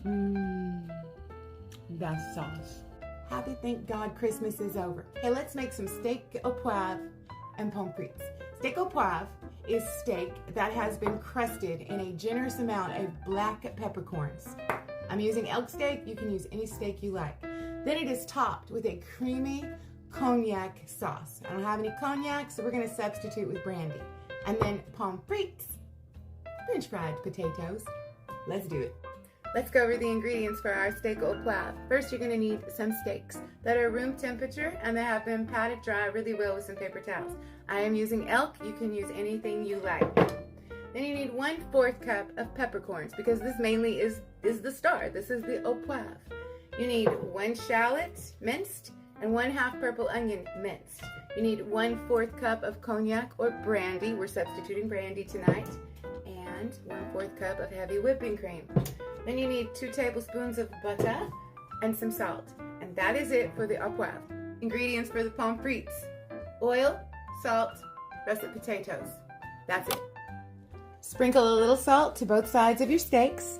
Mmm, that sauce. Happy thank God Christmas is over. Hey, let's make some steak au poivre and pommes frites. Steak au poivre is steak that has been crusted in a generous amount of black peppercorns. I'm using elk steak. You can use any steak you like. Then it is topped with a creamy cognac sauce. I don't have any cognac, so we're going to substitute with brandy. And then pommes frites, French fried potatoes. Let's do it. Let's go over the ingredients for our steak au poivre. First, you're going to need some steaks that are room temperature and they have been patted dry really well with some paper towels. I am using elk. You can use anything you like. Then you need 1/4 cup of peppercorns because this mainly is the star. This is the au poivre. You need 1 shallot minced and 1/2 purple onion minced. You need 1/4 cup of cognac or brandy. We're substituting brandy tonight. And 1/4 cup of heavy whipping cream. Then you need 2 tablespoons of butter and some salt. And that is it for the au poivre. Ingredients for the pommes frites: oil, salt, russet potatoes. That's it. Sprinkle a little salt to both sides of your steaks.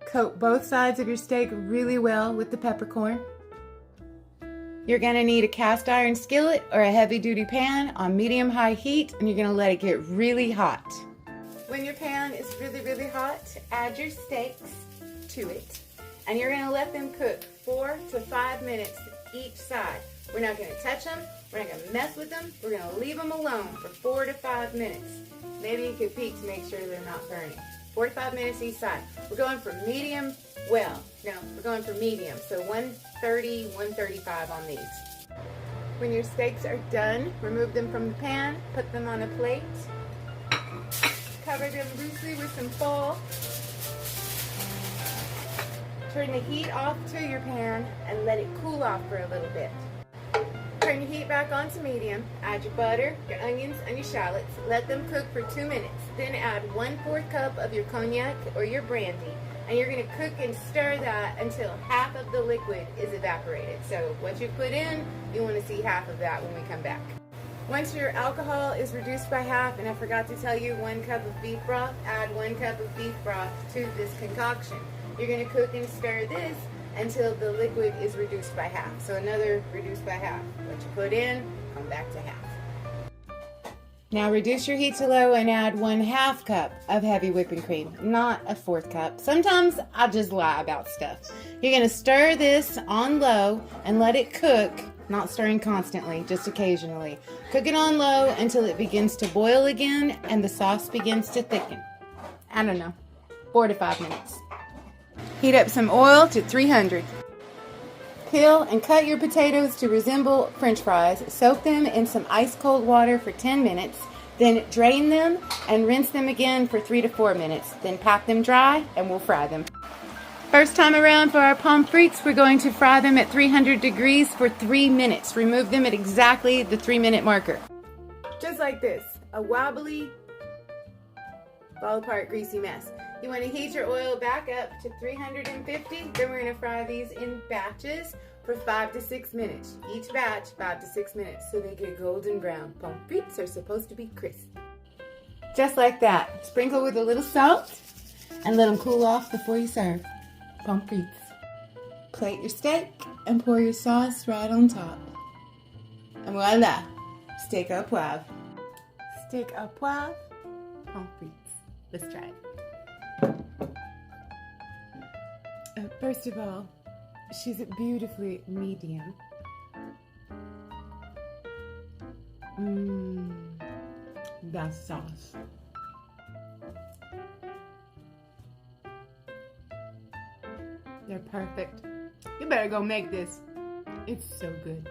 Coat both sides of your steak really well with the peppercorn. You're going to need a cast iron skillet or a heavy duty pan on medium-high heat, and you're going to let it get really hot. When your pan is really hot, add your steaks to it, and you're going to let them cook 4 to 5 minutes each side. We're not going to touch them. We're not going to mess with them. We're going to leave them alone for 4 to 5 minutes. Maybe you could peek to make sure they're not burning. 4 to 5 minutes each side. We're going for medium well. No, we're going for medium. So 130, 135 on these. When your steaks are done, remove them from the pan, put them on a plate, cover them loosely with some foil. Turn the heat off to your pan and let it cool off for a little bit. Turn your heat back on to medium. Add your butter, your onions, and your shallots. Let them cook for 2 minutes. Then add 1/4 cup of your cognac or your brandy. And you're going to cook and stir that until half of the liquid is evaporated. So what you put in, you want to see half of that when we come back. Once your alcohol is reduced by half, and I forgot to tell you, 1 cup of beef broth, add 1 cup of beef broth to this concoction. You're going to cook and stir this until the liquid is reduced by half. So another reduced by half. What you put in, come back to half. Now reduce your heat to low and add 1/2 cup of heavy whipping cream, not a 1/4 cup. Sometimes I just lie about stuff. You're going to stir this on low and let it cook, not stirring constantly, just occasionally. Cook it on low until it begins to boil again and the sauce begins to thicken. I don't know, 4 to 5 minutes. Heat up some oil to 300. Peel and cut your potatoes to resemble French fries. Soak them in some ice cold water for 10 minutes. Then drain them and rinse them again for 3 to 4 minutes. Then pat them dry and we'll fry them. First time around for our pommes frites, we're going to fry them at 300 degrees for 3 minutes. Remove them at exactly the 3-minute marker. Just like this, a wobbly, fall apart, greasy mess. You want to heat your oil back up to 350. Then we're going to fry these in batches for 5 to 6 minutes. Each batch, 5 to 6 minutes, so they get golden brown. Pommes frites are supposed to be crisp. Just like that. Sprinkle with a little salt and let them cool off before you serve. Pommes frites. Plate your steak and pour your sauce right on top. And voila, steak au poivre. Steak au poivre, pommes frites. Let's try it. First of all, she's beautifully medium. That sauce. They're perfect. You better go make this. It's so good.